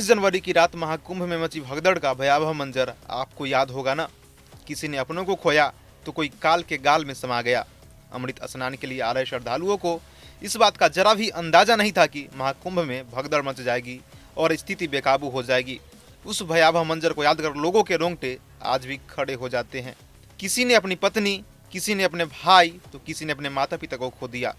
जनवरी की रात महाकुंभ में मची भगदड़ का भयावह मंजर आपको याद होगा ना। किसी ने अपनों को खोया तो कोई काल के गाल में समा गया। अमृत स्नान के लिए आ रहे श्रद्धालुओं को इस बात का जरा भी अंदाजा नहीं था कि महाकुंभ में भगदड़ मच जाएगी और स्थिति बेकाबू हो जाएगी। उस भयावह मंजर को याद कर लोगों के रोंगटे आज भी खड़े हो जाते हैं। किसी ने अपनी पत्नी, किसी ने अपने भाई तो किसी ने अपने माता पिता को खो दिया।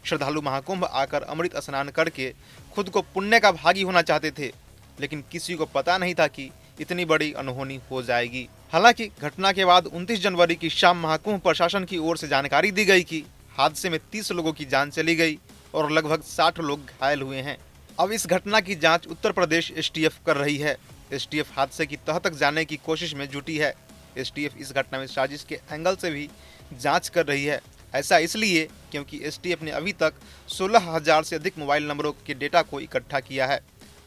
श्रद्धालु महाकुंभ आकर अमृत स्नान करके खुद को पुण्य का भागी होना चाहते थे, लेकिन किसी को पता नहीं था कि इतनी बड़ी अनहोनी हो जाएगी। हालांकि घटना के बाद 29 जनवरी की शाम महाकुंभ प्रशासन की ओर से जानकारी दी गई कि हादसे में 30 लोगों की जान चली गई और लगभग 60 लोग घायल हुए हैं। अब इस घटना की जांच उत्तर प्रदेश एसटीएफ कर रही है। एसटीएफ हादसे की तह तक जाने की कोशिश में जुटी है। एसटीएफ इस घटना में साजिश के एंगल से भी जांच कर रही है। ऐसा इसलिए क्योंकि एसटीएफ ने अभी तक 16,000 से अधिक मोबाइल नंबरों के डेटा को इकट्ठा किया है।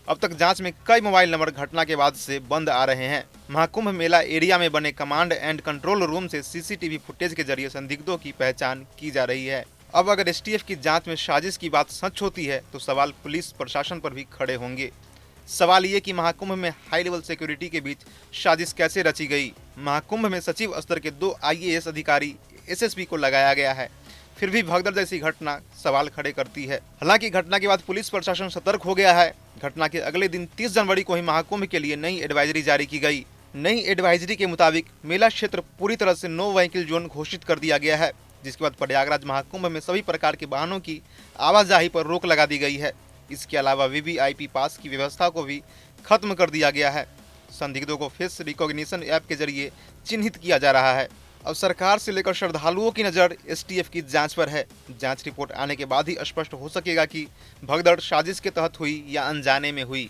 अब तक जांच में कई मोबाइल नंबर घटना के बाद से बंद आ रहे हैं। महाकुंभ मेला एरिया में बने कमांड एंड कंट्रोल रूम से सीसीटीवी फुटेज के जरिए संदिग्धों की पहचान की जा रही है। अब अगर एसटीएफ की जांच में साजिश की बात सच होती है तो सवाल पुलिस प्रशासन पर भी खड़े होंगे। सवाल ये कि महाकुंभ में हाई लेवल सिक्योरिटी के बीच साजिश कैसे रची गई। महाकुंभ में सचिव स्तर के 2 आईएएस अधिकारी एसएसपी को लगाया गया है, फिर भी भगदड़ जैसी घटना सवाल खड़े करती है। हालांकि घटना के बाद पुलिस प्रशासन सतर्क हो गया है। घटना के अगले दिन 30 जनवरी को ही महाकुंभ के लिए नई एडवाइजरी जारी की गई। नई एडवाइजरी के मुताबिक मेला क्षेत्र पूरी तरह से नो व्हीकल जोन घोषित कर दिया गया है, जिसके बाद प्रयागराज महाकुंभ में सभी प्रकार के वाहनों की आवाजाही पर रोक लगा दी गई है। इसके अलावा वीवीआईपी पास की व्यवस्था को भी खत्म कर दिया गया है। संदिग्धों को फेस रिकॉग्निशन ऐप के जरिए चिन्हित किया जा रहा है। अब सरकार से लेकर श्रद्धालुओं की नज़र एसटीएफ की जांच पर है। जांच रिपोर्ट आने के बाद ही स्पष्ट हो सकेगा कि भगदड़ साजिश के तहत हुई या अनजाने में हुई।